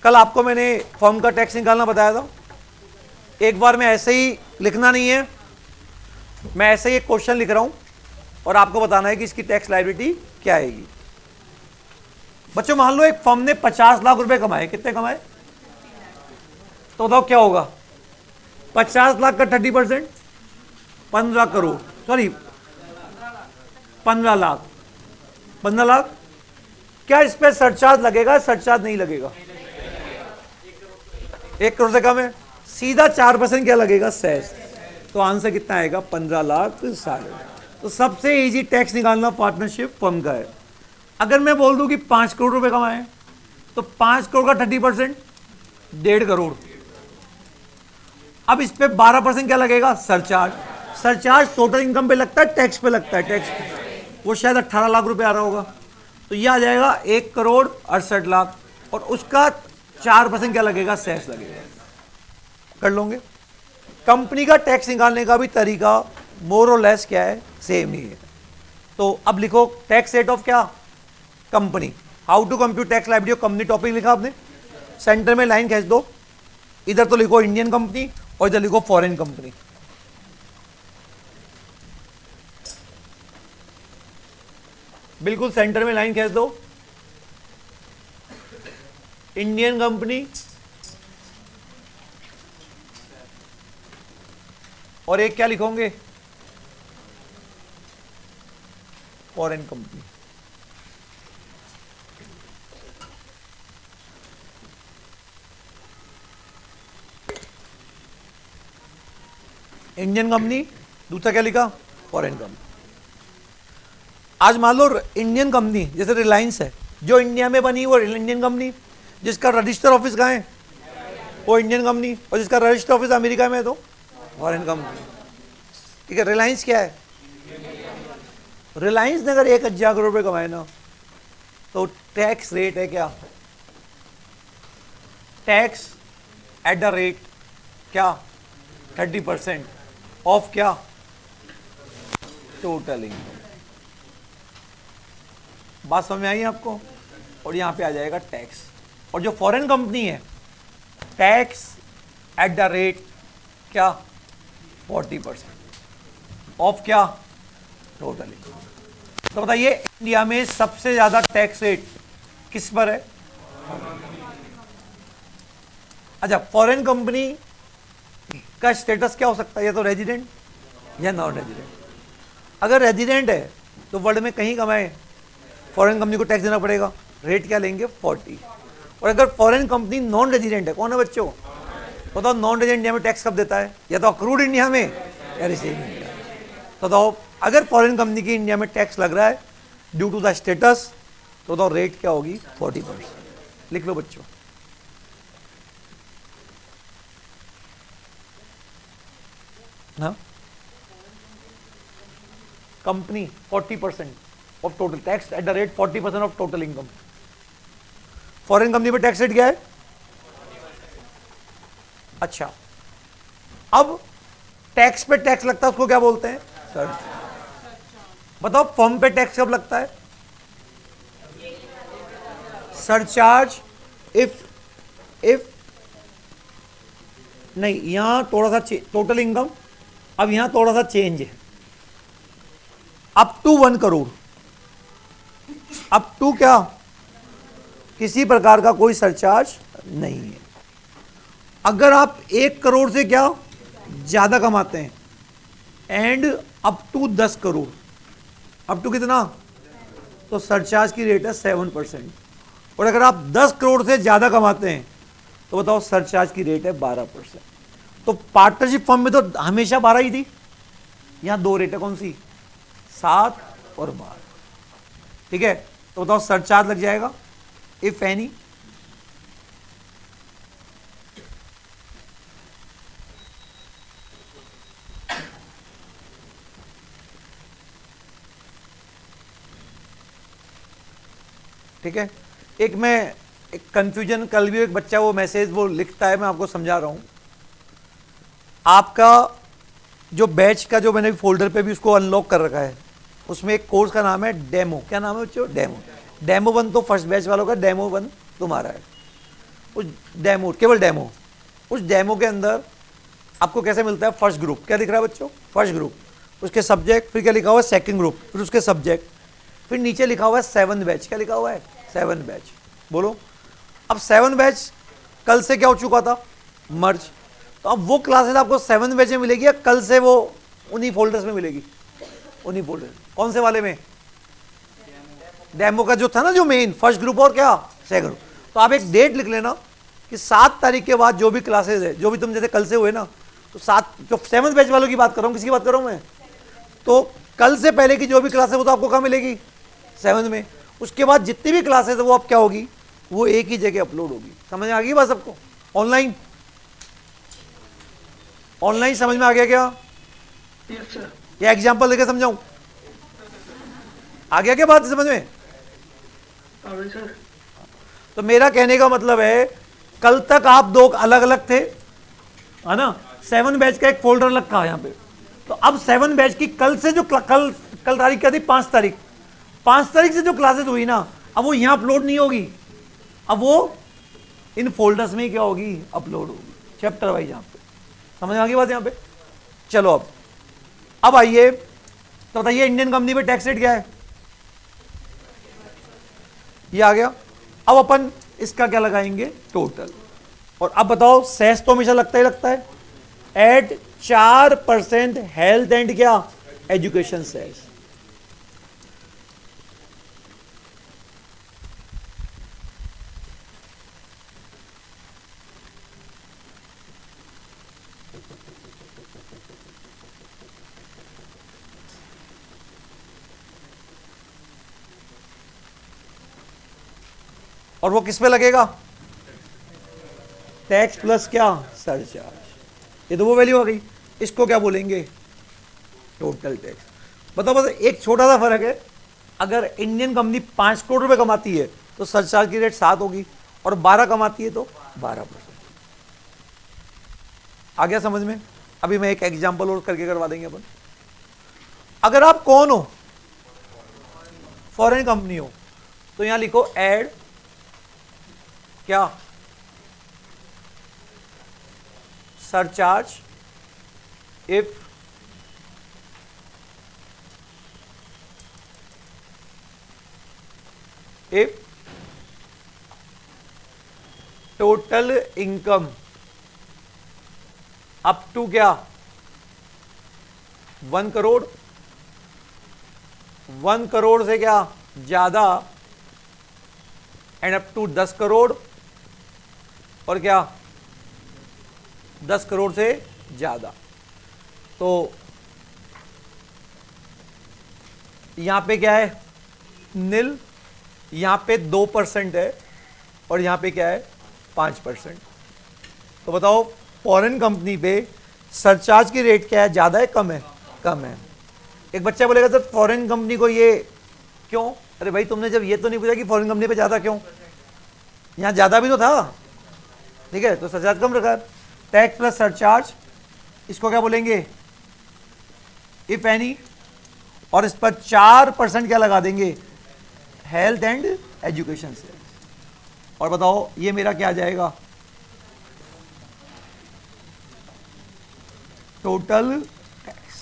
कल आपको मैंने फर्म का टैक्स निकालना बताया था। एक बार मैं ऐसे ही लिखना नहीं है, मैं ऐसे ही एक क्वेश्चन लिख रहा हूं और आपको बताना है कि इसकी टैक्स लायबिलिटी क्या आएगी। बच्चों मान लो एक फर्म ने 50 लाख रुपए कमाए, कितने कमाए तो बताओ क्या होगा? 50 लाख का 30%, 15 करोड़, सॉरी 15 लाख, 15 लाख। क्या इस पे सरचार्ज लगेगा? सरचार्ज नहीं लगेगा, 1 करोड़ से कम है, सीधा 4% क्या लगेगा? सेस। तो आंसर कितना आएगा? 15 लाख 60। तो सबसे इजी टैक्स निकालना पार्टनरशिप फर्म का है। अगर मैं बोल दूं कि 5 करोड़ रुपए कमाए तो 5 करोड़ का 30%, 1.5 करोड़। अब इस पे 12% क्या लगेगा? सरचार्ज। सरचार्ज टोटल इनकम पे लगता है, टैक्स पे लगता है, टैक्स वो शायद 18 लाख रुपए आ रहा होगा, तो ये आ जाएगा 1 करोड़ 68 लाख, और उसका 4% क्या लगेगा? सेस लगेगा। कर लोगे? कंपनी का टैक्स निकालने का भी तरीका मोर और लेस क्या है? सेम ही है। तो अब लिखो टैक्स रेट ऑफ क्या? Company. How to compute tax liability of company, topic लिखा आपने, सेंटर में लाइन खींच दो, इधर तो लिखो इंडियन कंपनी और इधर लिखो फॉरेन कंपनी। बिल्कुल सेंटर में लाइन खींच दो, इंडियन कंपनी और एक क्या लिखोगे? Foreign company. इंडियन कंपनी, दूसरा क्या लिखा? Foreign company. आज मान लो इंडियन कंपनी जैसे रिलायंस है, जो इंडिया में बनी वो इंडियन कंपनी, जिसका रजिस्टर ऑफिस कहाँ है वो इंडियन कंपनी, और जिसका रजिस्टर ऑफिस अमेरिका में है तो फॉरेन कंपनी। ठीक है, रिलायंस क्या है? रिलायंस ने अगर 1,000 करोड़ रुपए कमाए ना, तो टैक्स रेट है क्या? टैक्स एट द रेट क्या? 30% ऑफ क्या? Total income. बात समझ में आई आपको? और यहां पे आ जाएगा टैक्स। और जो फॉरेन कंपनी है, टैक्स एट द रेट क्या? 40% ऑफ क्या? Total income. तो बताइए इंडिया में सबसे ज्यादा टैक्स रेट किस पर है? अच्छा, फॉरेन कंपनी का स्टेटस क्या हो सकता है? या तो रेजिडेंट या नॉन रेजिडेंट। अगर रेजिडेंट है तो वर्ल्ड में कहीं कमाए, फॉरेन कंपनी को टैक्स देना पड़ेगा। रेट क्या लेंगे? 40। और अगर फॉरेन कंपनी नॉन रेजिडेंट है, कौन है बच्चों? बताओ नॉन रेजिडेंट इंडिया में टैक्स कब देता है? या तो अक्रूड इंडिया में या रिसीव इंडिया। तो बताओ अगर फॉरेन कंपनी की इंडिया में टैक्स लग रहा है ड्यू टू द स्टेटस, तो बताओ रेट क्या होगी? 40%। लिख लो बच्चों। हाँ, company 40% of total tax at the rate 40% of total income. Foreign company पे टैक्स रेट क्या है? अच्छा, अब टैक्स पे टैक्स लगता है उसको क्या बोलते हैं? सर बताओ फर्म पे टैक्स कब लगता है? सरचार्ज इफ नहीं, यहां थोड़ा सा टोटल इनकम, अब यहां थोड़ा सा चेंज है, up to 1 crore. Up to क्या? किसी प्रकार का कोई सरचार्ज नहीं है। अगर आप 1 करोड़ से क्या ज्यादा कमाते हैं, and up to 10 crore, up to कितना? तो सरचार्ज की रेट है 7%। और अगर आप 10 करोड़ से ज्यादा कमाते हैं तो बताओ सरचार्ज की रेट है 12%। तो पार्टनरशिप फर्म में तो हमेशा 12 ही थी। यहां 2 रेट है, कौन सी? 7 और 12। ठीक है, तो बताओ सरचार्ज लग जाएगा इफ एनी। ठीक है, एक कंफ्यूजन, कल भी एक बच्चा वो मैसेज वो लिखता है, मैं आपको समझा रहा हूं। आपका जो बैच का, जो मैंने फोल्डर पे भी उसको अनलॉक कर रखा है, उसमें एक कोर्स का नाम है डेमो। क्या नाम है बच्चों? डेमो। डेमो 1 तो फर्स्ट बैच वालों का, डेमो 1 तुम्हारा है। उस डेमो, केवल डेमो, उस डेमो के अंदर आपको कैसे मिलता है? फर्स्ट ग्रुप, क्या दिख रहा है बच्चों? फर्स्ट ग्रुप, उसके सब्जेक्ट, फिर क्या लिखा हुआ है? सेकंड ग्रुप, फिर उसके सब्जेक्ट, फिर नीचे लिखा हुआ है 7 बैच। क्या लिखा हुआ है? 7 बैच। बोलो, अब 7 बैच कल से क्या हो चुका था? मर्ज। तो अब वो क्लासेस आपको 7 बैच में मिलेगी या कल से वो उन्हीं फोल्डर्स में मिलेगी? उन्हीं फोल्डर। कौन से वाले में? डेमो का जो था ना, जो मेन फर्स्ट ग्रुप और क्या सेकंड ग्रुप। तो आप एक डेट लिख लेना कि 7 तारीख के बाद जो भी क्लासेस है, जो भी तुम जैसे कल से हुए ना, तो 7 जो 7 बैच वालों की बात कर रहा हूँ, किसकी बात कर रहा हूँ मैं? तो कल से पहले की जो भी क्लास है वो तो आपको कहाँ मिलेगी? 7 में। उसके बाद जितनी भी क्लासेस है वो अब क्या होगी? वो एक ही जगह अपलोड होगी। समझ में आ गई बात सबको? ऑनलाइन, ऑनलाइन समझ में आ गया क्या? Yes sir. क्या एग्जाम्पल देके समझाऊं? आ गया क्या बात समझ में? अभी सर। तो मेरा कहने का मतलब है, कल तक आप दो अलग अलग थे, है ना? 7 बैच का एक फोल्डर रखा है यहाँ पे। तो अब 7 बैच की कल से जो कल तारीख क्या थी? 5 तारीख। 5 तारीख से जो क्लासेस हुई ना, अब वो यहाँ अपलोड नहीं होगी, अब वो इन फोल्डर्स में ही क्या होगी? अपलोड होगी, चैप्टर वाइज। यहाँ पे समझ आ गई बात? यहाँ पे चलो, अब आइए, तो बताइए इंडियन कंपनी पे टैक्स रेट क्या है? ये आ गया। अब अपन इसका क्या लगाएंगे? टोटल। और अब बताओ, सेस तो हमेशा लगता ही लगता है, एट 4% हेल्थ एंड क्या? Education cess. और वो किस पे लगेगा? टैक्स प्लस क्या? सरचार्ज। ये तो वो वैल्यू आ गई। इसको क्या बोलेंगे? Total tax. बताओ बस, एक छोटा सा फर्क है, अगर इंडियन कंपनी 5 करोड़ रुपए कमाती है तो सरचार्ज की रेट 7 होगी, और 12 कमाती है तो 12%। आ गया समझ में? अभी मैं एक एग्जांपल और करके करवा देंगे अपन। अगर आप कौन हो? फॉरेन कंपनी हो, तो यहां लिखो एड क्या? Surcharge if total income up to क्या? 1 करोड़, 1 करोड़ से क्या ज्यादा, एंड अप टू 10 करोड़, और क्या 10 करोड़ से ज्यादा। तो यहां पे क्या है? नील। यहां पे 2% है, और यहां पे क्या है? 5%। तो बताओ, फॉरेन कंपनी पे सरचार्ज की रेट क्या है? ज्यादा है, कम है? कम है। एक बच्चा बोलेगा सर फॉरेन कंपनी को ये क्यों? अरे भाई, तुमने जब ये तो नहीं पूछा कि फॉरेन कंपनी पे ज्यादा क्यों? यहां ज्यादा भी तो था, ठीक है, तो सरचार्ज कम रखा। टैक्स प्लस सरचार्ज, इसको क्या बोलेंगे? If any. और इस पर 4% क्या लगा देंगे? हेल्थ एंड एजुकेशन से। और बताओ, ये मेरा क्या आ जाएगा? Total tax.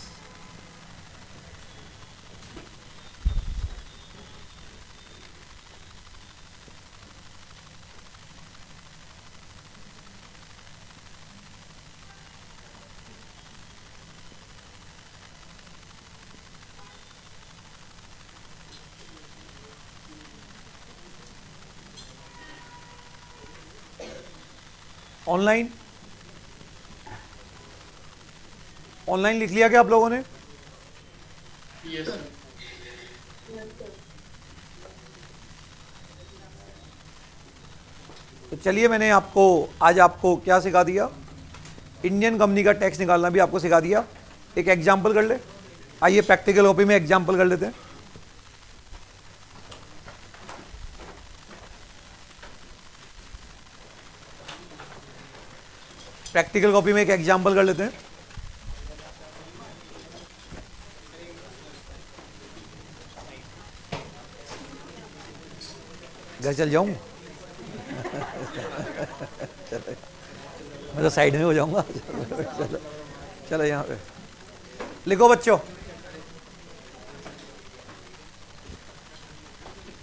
ऑनलाइन, ऑनलाइन लिख लिया क्या आप लोगों ने? Yes sir. तो चलिए, मैंने आपको आज आपको क्या सिखा दिया? इंडियन कंपनी का टैक्स निकालना भी आपको सिखा दिया। एक एग्जाम्पल कर ले, आइए प्रैक्टिकल कॉपी में एग्जाम्पल कर लेते हैं। प्रैक्टिकल कॉपी में एक एग्जाम्पल कर लेते हैं। घर चल जाऊं? मैं तो साइड में हो जाऊंगा। चलो चलो यहाँ पे लिखो बच्चों,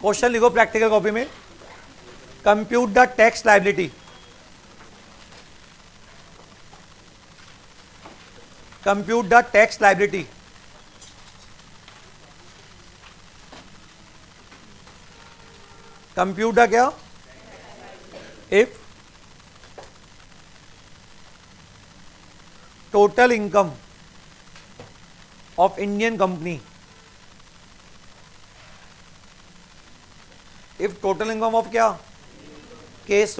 क्वेश्चन लिखो प्रैक्टिकल कॉपी में। Compute the tax liability, compute the tax liability. Compute the क्या? If total income of Indian company, if total income of क्या? केस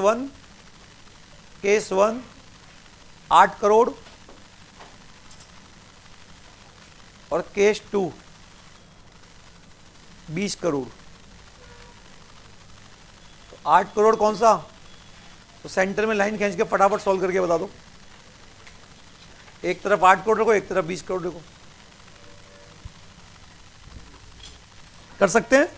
वन 8 करोड़ और केस 2 20 करोड़। तो 8 करोड़ कौन सा? तो सेंटर में लाइन खींच के फटाफट सॉल्व करके बता दो। एक तरफ 8 करोड़ रखो, एक तरफ 20 करोड़ रखो। कर सकते हैं?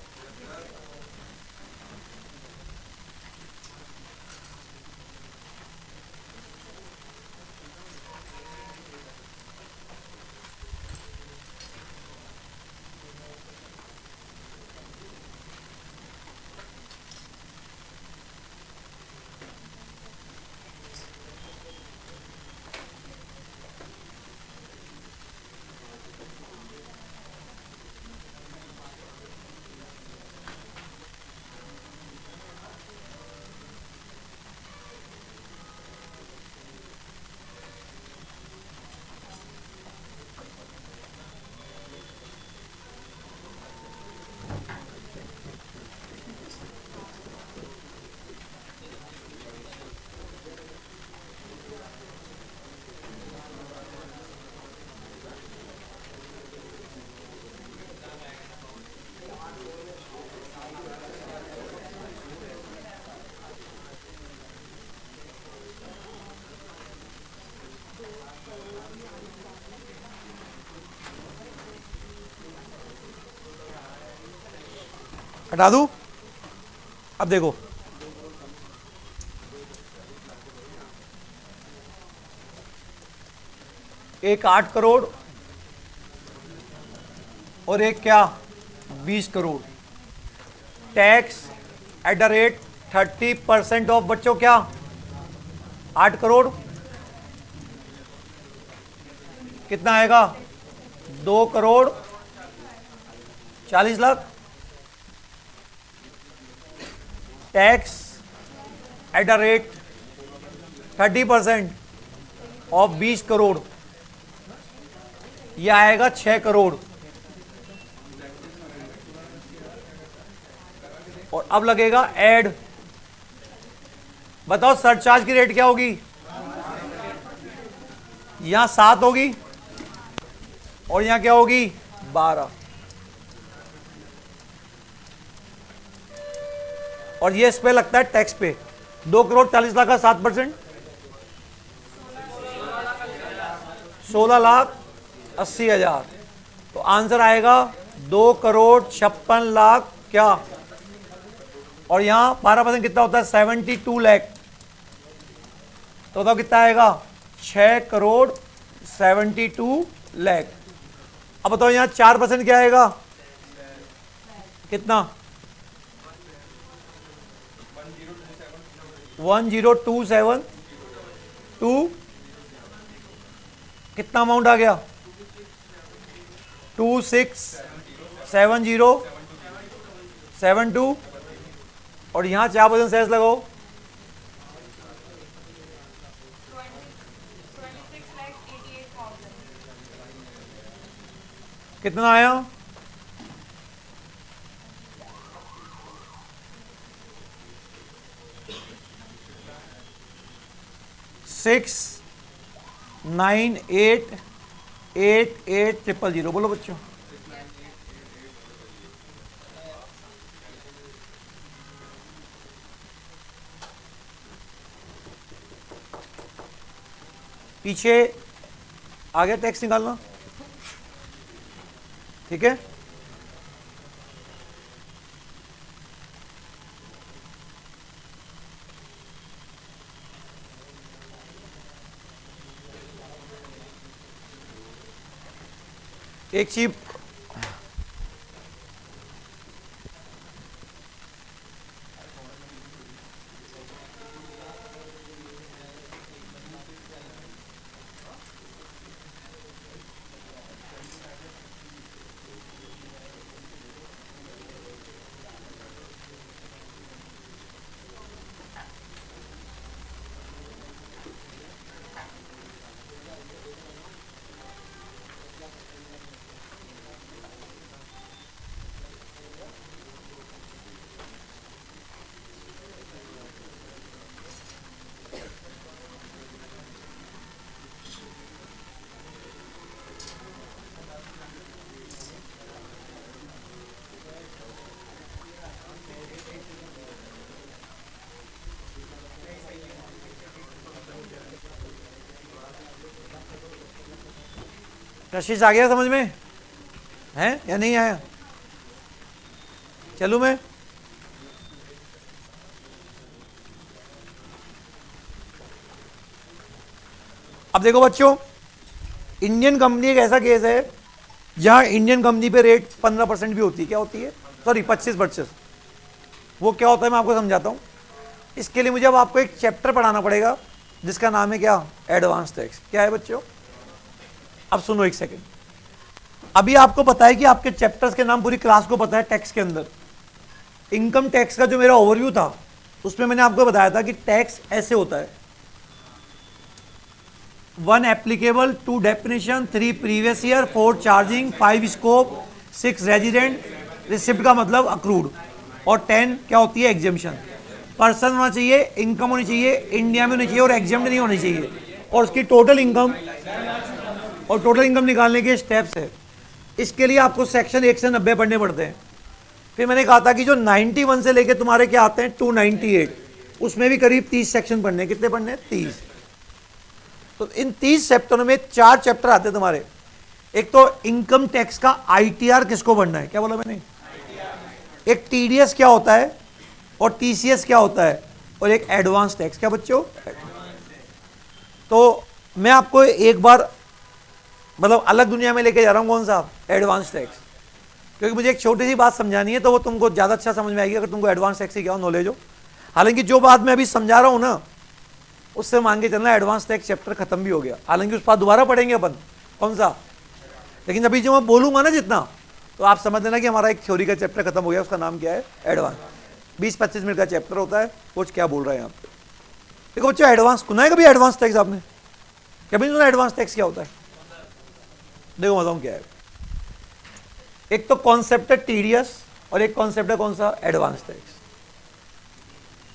हटा दूं? अब देखो, एक 8 करोड़ और एक क्या? 20 crore. Tax at the rate 30% of बच्चों क्या? 8 करोड़ कितना आएगा? 2 crore 40 lakh. Tax at the rate 30% of 20 crore, यह आएगा 6 करोड़। और अब लगेगा ऐड। बताओ सरचार्ज की रेट क्या होगी? यहां 7 होगी और यहां क्या होगी? 12। और ये इस पे लगता है टैक्स पे। 2 करोड़ 40 लाख का 7%, 16,80,000। तो आंसर आएगा 2 करोड़ 56 लाख क्या? और यहां 12% कितना होता है? 72 लाख। तो बताओ कितना आएगा? 6 करोड़ 72 लाख। अब बताओ यहां 4% क्या आएगा? कितना? 10272। कितना अमाउंट आ गया? 267072। और यहां 4% सेस लगाओ। 26,88,000। कितना आया? सिक्स 988800। बोलो बच्चों। पीछे आगे टैक्स निकालना, ठीक है? एक चीज कशिश आ गया समझ में है या नहीं आया? चलूं मैं? अब देखो बच्चों, इंडियन कंपनी एक ऐसा केस है जहां इंडियन कंपनी पे रेट 15% भी होती है। क्या होती है? सॉरी 25%। वो क्या होता है मैं आपको समझाता हूं। इसके लिए मुझे अब आपको एक चैप्टर पढ़ाना पड़ेगा जिसका नाम है क्या? Advance tax. क्या है बच्चों? अब सुनो एक सेकंड। अभी आपको पता है कि आपके चैप्टर्स के नाम पूरी क्लास को पता है टैक्स के अंदर। इनकम टैक्स का जो मेरा ओवरव्यू था उसमें मैंने आपको बताया था कि टैक्स ऐसे होता है: 1 applicable, 2 definition, 3 previous year, 4 charging, 5 scope, 6 resident, receipt का मतलब अक्रूड, और 10 क्या होती है? एग्जेम्पशन। पर्सन होना चाहिए, इनकम होनी चाहिए, इंडिया में होनी चाहिए और एग्जेम्प्ट नहीं होनी चाहिए, और उसकी टोटल इनकम, और टोटल इनकम निकालने के स्टेप्स है। इसके लिए आपको सेक्शन 1 से 90 पढ़ने पड़ते हैं। फिर मैंने कहा था कि जो 91 से लेके तुम्हारे क्या आते हैं 298, उसमें भी करीब 30 सेक्शन पढ़ने। कितने पढ़ने? 30। तो इन 30 चैप्टरों में 4 चैप्टर आते हैं तुम्हारे। एक तो इनकम टैक्स का आईटीआर किसको पढ़ना है? क्या बोला मैंने? एक टीडीएस क्या होता है, और टीसीएस क्या होता है, और एक एडवांस टैक्स। क्या बच्चों? तो मैं आपको एक बार मतलब अलग दुनिया में लेके जा रहा हूं। कौन सा? Advance tax. क्योंकि मुझे एक छोटी सी बात समझानी है तो वो तुमको ज़्यादा अच्छा समझ में आएगी अगर तुमको एडवांस टैक्स की क्या नॉलेज हो। हालांकि जो बात मैं अभी समझा रहा हूँ ना, उससे मान के चलना एडवांस टैक्स चैप्टर खत्म भी हो गया। हालांकि उस बात दोबारा पढ़ेंगे अपन। कौन सा? लेकिन अभी जो मैं बोलूँगा ना जितना, तो आप समझ लेना कि हमारा एक थ्योरी का चैप्टर खत्म हो गया। उसका नाम क्या है? एडवांस। 20-25 मिनट का चैप्टर होता है। वो क्या बोल रहा है यहाँ पे? देखो बच्चों, एडवांस सुना है कभी? एडवांस टैक्स आपने कभी सुना? एडवांस टैक्स क्या होता है? देखो बताऊँ क्या है। एक तो कॉन्सेप्ट है टीडीएस, और एक कॉन्सेप्ट है कौन सा? Advance tax.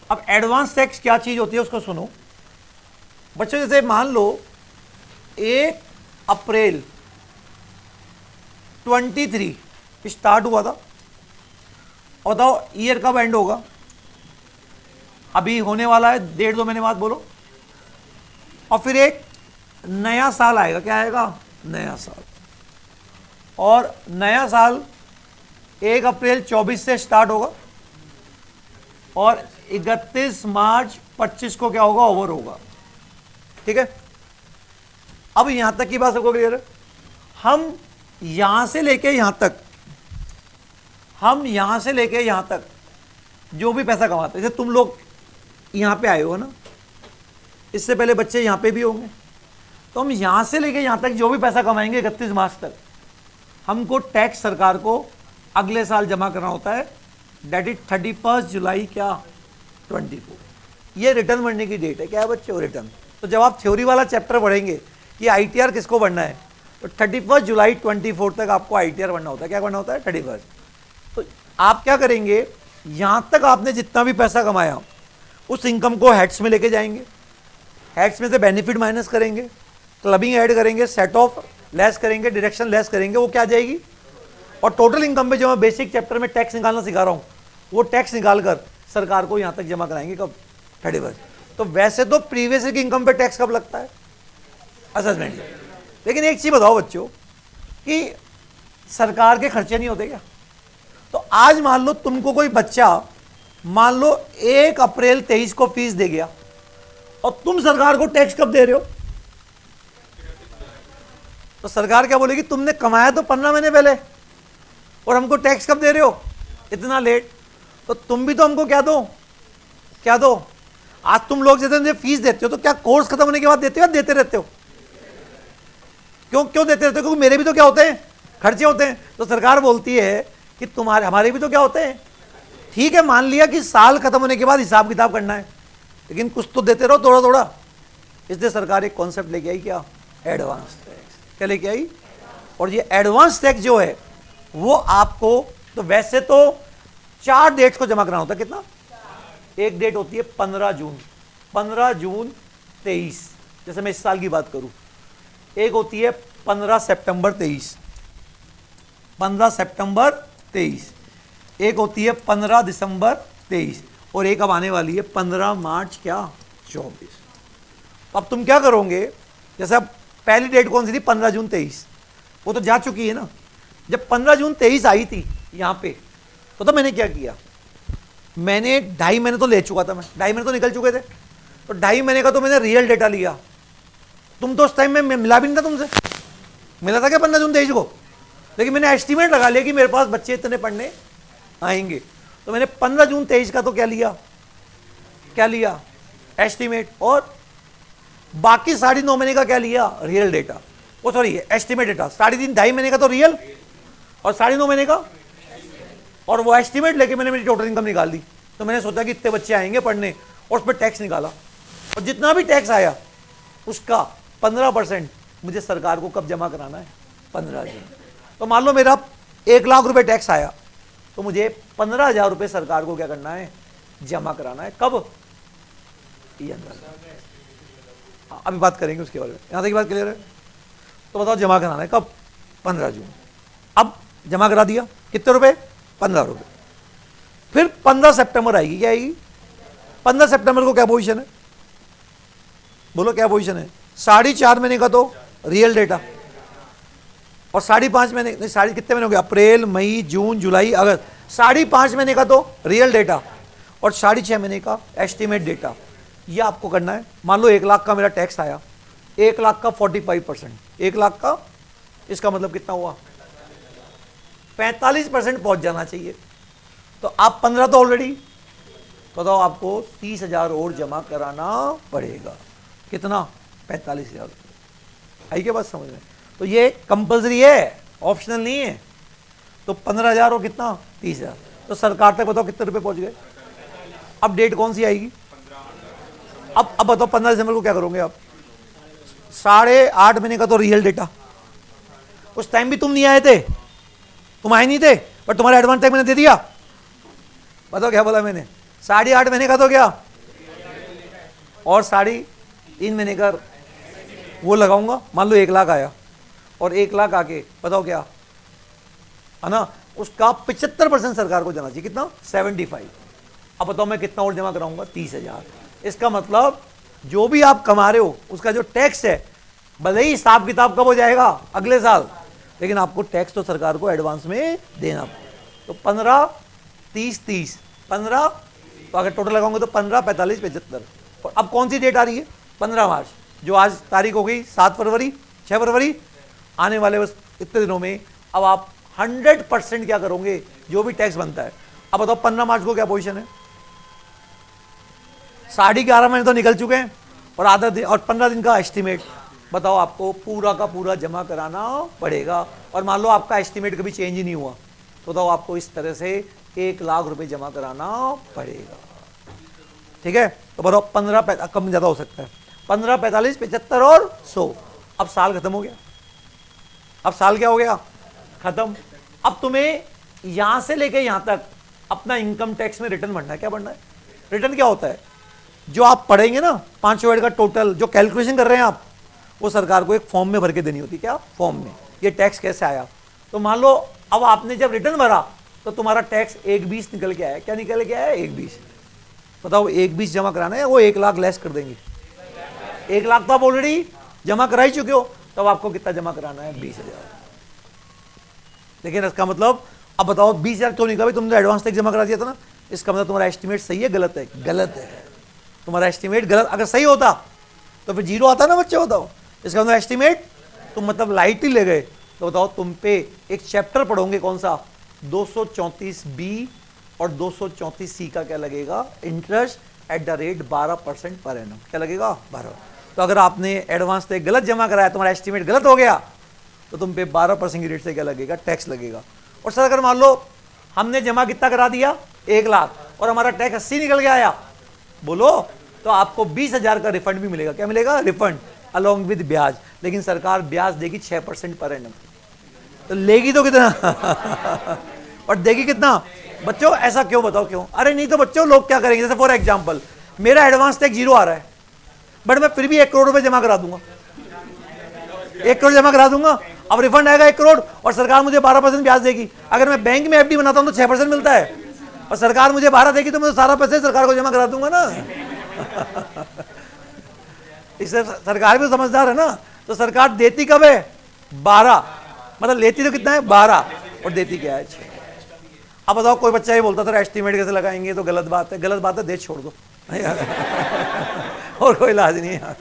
अब एडवांस टैक्स क्या चीज होती है उसको सुनो बच्चों। जैसे मान लो 1 अप्रैल 23 स्टार्ट हुआ था, और बताओ ईयर कब एंड होगा? अभी होने वाला है 1.5-2 महीने बाद, बोलो। और फिर एक नया साल आएगा। क्या आएगा? नया साल। और नया साल 1 अप्रैल 24 से स्टार्ट होगा, और 31 मार्च 25 को क्या होगा? ओवर होगा। ठीक है? अब यहां तक की बात सबको क्लियर है? हम यहां से लेके यहां तक, हम यहां से लेके यहां तक जो भी पैसा कमाते हैं, जैसे तुम लोग यहां पे आए हो ना, इससे पहले बच्चे यहां पे भी होंगे, तो हम यहां से लेके यहां तक जो भी पैसा कमाएंगे 31 मार्च तक, हमको टैक्स सरकार को अगले साल जमा करना होता है। डेट इज 31 जुलाई क्या? 24। ये रिटर्न भरने की डेट है। क्या है बच्चों? रिटर्न। तो जब आप थ्योरी वाला चैप्टर पढ़ेंगे कि आईटीआर किसको भरना है, तो 31 जुलाई 24 तक आपको आईटीआर भरना होता है। क्या भरना होता है? 31। तो आप क्या करेंगे, यहां तक आपने जितना भी पैसा कमाया उस इनकम को हेड्स में लेके जाएंगे। हेड्स में से बेनिफिट माइनस करेंगे, क्लबिंग ऐड करेंगे, सेट ऑफ लेस करेंगे, डिडक्शन लेस करेंगे, वो क्या आ जाएगी? और टोटल इनकम पे जो मैं बेसिक चैप्टर में टैक्स निकालना सिखा रहा हूं, वो टैक्स निकाल कर सरकार को यहां तक जमा कराएंगे। कब? 31। तो वैसे तो प्रीवियस की इनकम पे टैक्स कब लगता है? असेसमेंट। लेकिन एक चीज बताओ बच्चों कि सरकार के खर्चे नहीं होते क्या? तो आज मान लो तुमको कोई बच्चा मान लो 1 अप्रैल 23 को फीस दे गया, और तुम सरकार को टैक्स कब दे रहे हो? तो सरकार क्या बोलेगी, तुमने कमाया तो 15 महीने पहले और हमको टैक्स कब दे रहे हो, इतना लेट। तो तुम भी तो हमको क्या दो, क्या दो। आज तुम लोग जैसे फीस देते हो तो क्या कोर्स खत्म होने के बाद देते हो या देते रहते हो, क्यों देते रहते हो, क्योंकि मेरे भी तो क्या होते हैं, खर्चे होते हैं। तो सरकार बोलती है कि तुम्हारे हमारे भी तो क्या होते हैं। ठीक है, मान लिया कि साल खत्म होने के बाद हिसाब किताब करना है, लेकिन कुछ तो देते रहो थोड़ा थोड़ा। इसलिए सरकार एक कॉन्सेप्ट लेके आई, क्या, एडवांस टैक्स। क्या लेके आई, और ये एडवांस टैक्स जो है वो आपको, तो वैसे तो 4 डेट्स को जमा कराना होता है। कितना, एक डेट होती है 15 जून, 15 जून 23, जैसे मैं इस साल की बात करूं। एक होती है 15 सितंबर 23, 15 सितंबर 23। एक होती है 15 दिसंबर 23, और एक अब आने वाली है 15 मार्च क्या 24। अब तुम क्या करोगे, जैसे अब पहली डेट कौन सी थी, 15 जून 23, वो तो जा चुकी है ना। जब 15 जून 23 आई थी यहां पे, तो मैंने क्या किया, मैंने 2.5 महीने तो ले चुका था, मैं 2.5 महीने तो निकल चुके थे, तो 2.5 महीने का तो मैंने रियल डेटा लिया। तुम तो उस टाइम में मिला भी नहीं था, तुमसे मिला था क्या 15 जून 23 को, लेकिन मैंने एस्टिमेट लगा लिया कि मेरे पास बच्चे इतने पढ़ने आएंगे। तो मैंने 15 जून 23 का तो क्या लिया एस्टिमेट, और बाकी 9.5 महीने का क्या लिया, रियल डेटा, वो सॉरी एस्टिमेट डेटा। 3.5 महीने का तो रियल और 9.5 महीने का, और वो एस्टिमेट लेके मैंने मेरी टोटल इनकम निकाल दी। तो मैंने सोचा कि इतने बच्चे आएंगे पढ़ने, और उस पर टैक्स निकाला, और जितना भी टैक्स आया उसका 15% मुझे सरकार को कब जमा कराना है, 15 जून। तो मान लो मेरा 1 लाख रुपए टैक्स आया, तो मुझे 15,000 रुपये सरकार को क्या करना है, जमा कराना है। कब, ये अंदर अभी बात करेंगे उसके बारे में, यहां तक की बात क्लियर है। तो बताओ जमा कराना है कब, 15 जून। अब जमा करा दिया, कितने रुपए, 15 रुपए। फिर 15 सितंबर आएगी, क्या आएगी, 15 सितंबर को क्या पोजीशन है, बोलो क्या पोजीशन है, 4.5 महीने का तो रियल डेटा, और 5.5 महीने नहीं, साढ़े कितने महीने हो गए, अप्रैल मई जून जुलाई अगस्त, 5.5 महीने का तो रियल डेटा, और 6.5 महीने का एस्टिमेट डेटा। ये आपको करना है। मान लो 1 लाख का मेरा टैक्स आया, 1 लाख का 45%, 1 लाख का, इसका मतलब कितना हुआ, 45% पहुंच जाना चाहिए। तो आप 15 तो ऑलरेडी, बताओ आपको 30,000 और जमा कराना पड़ेगा। कितना, 45,000 रुपये। आई क्या बात समझ में। तो ये कंपल्सरी है, ऑप्शनल नहीं है। तो 15,000 और कितना, 30,000। तो सरकार तक बताओ कितने रुपए पहुंच गए। अब डेट कौन सी आएगी, अब बताओ 15 दिसंबर को क्या करोगे आप, 8.5 महीने का तो रियल डेटा। उस टाइम भी तुम नहीं आए थे, तुम आए नहीं थे, पर तुम्हारा एडवांस टैक्स मैंने दे दिया। बताओ क्या बोला मैंने, 8.5 महीने का तो क्या, और 3.5 महीने का वो लगाऊंगा। मान लो 1 लाख आया, और 1 लाख आके बताओ क्या है ना, उसका 75% सरकार को जाना चाहिए। कितना, 75। अब बताओ मैं कितना और जमा कराऊंगा, 30,000। इसका मतलब जो भी आप कमा रहे हो उसका जो टैक्स है, भले ही हिसाब किताब कब हो जाएगा, अगले साल, लेकिन आपको टैक्स तो सरकार को एडवांस में देना। तो 15, 30, 30, 15, तो अगर टोटल लगाओगे तो 15, 45, 75। और अब कौन सी डेट आ रही है, 15 मार्च, जो आज तारीख हो गई 7 फरवरी, 6 फरवरी, आने वाले बस इतने दिनों में। अब आप 100% क्या करोगे, जो भी टैक्स बनता है। अब बताओ 15 मार्च को क्या पोजीशन है, 11.5 महीने तो निकल चुके हैं, और आधा दिन और 15 दिन का एस्टिमेट। बताओ आपको पूरा का पूरा जमा कराना पड़ेगा। और मान लो आपका एस्टिमेट कभी चेंज ही नहीं हुआ, तो बताओ आपको इस तरह से 1 लाख रुपए जमा कराना पड़ेगा। ठीक है, तो बताओ 15 कम ज्यादा हो सकता है, 15, 45, 75 और 100। अब साल खत्म हो गया, अब साल क्या हो गया, खत्म। अब तुम्हें यहां से लेके यहां तक अपना इनकम टैक्स में रिटर्न भरना है। क्या भरना है, रिटर्न क्या होता है, जो आप पढ़ेंगे ना 5 वर्ड का टोटल जो कैलकुलेशन कर रहे हैं आप, वो सरकार को एक फॉर्म में भर के देनी होती है। क्या फॉर्म में, ये टैक्स कैसे आया। तो मान लो अब आपने जब रिटर्न भरा तो तुम्हारा टैक्स 1,20 निकल के आया। क्या निकल के आया, 1,20। बताओ 1,20 जमा कराना है, वो 1 लाख लेस कर देंगे। 1 लाख तो आप ऑलरेडी जमा करा ही चुके हो, तब आपको कितना जमा कराना है, 20,000। लेकिन इसका मतलब अब बताओ 20,000 क्यों निकला, तुमने एडवांस टैक्स जमा करा दिया था ना। इसका मतलब तुम्हारा एस्टिमेट सही है, गलत है, गलत है। तुम्हारा एस्टिमेट गलत, अगर सही होता तो फिर 0 आता ना बच्चे, बताओ। इसका मतलब एस्टिमेट तुम मतलब लाइट ही ले गए, तो बताओ तुम पे एक चैप्टर पढ़ोगे कौन सा, 234B और 234C का क्या लगेगा, interest at the rate 12% per annum, क्या लगेगा 12। तो अगर आपने एडवांस टैक्स गलत जमा कराया, तुम्हारा एस्टिमेट गलत हो गया, तो तुम पे 12% की रेट से क्या लगेगा, टैक्स लगेगा। और सर अगर मान लो हमने जमा कितना करा दिया 1 लाख और हमारा टैक्स 80 निकल के आया, बोलो, तो आपको 20,000 का रिफंड भी मिलेगा, क्या मिलेगा, रिफंड अलॉन्ग विद ब्याज। लेकिन सरकार ब्याज देगी 6% पर एनम, तो लेगी तो कितना और देगी कितना। बच्चों ऐसा क्यों, बताओ क्यों, अरे नहीं तो बच्चों लोग क्या करेंगे, जैसे फॉर एग्जांपल मेरा एडवांस टैक्स 0 आ रहा है, बट मैं फिर भी 1 करोड़ रुपए जमा करा दूंगा, 1 करोड़ जमा करा दूंगा, अब रिफंड आएगा 1 करोड़ और सरकार मुझे 12% ब्याज देगी। अगर मैं बैंक में एफडी बनाता हूं तो 6% मिलता है और सरकार मुझे 12 देगी, तो मैं तो सारा पैसे सरकार को जमा करा दूंगा ना इससे सरकार भी समझदार है ना। तो सरकार देती कब है, 12, मतलब लेती तो कितना है 12 और देती क्या है 6। अब बताओ कोई बच्चा ये बोलता था एस्टीमेट कैसे लगाएंगे, तो गलत बात है, गलत बात है, देश छोड़ दो और कोई इलाज नहीं है,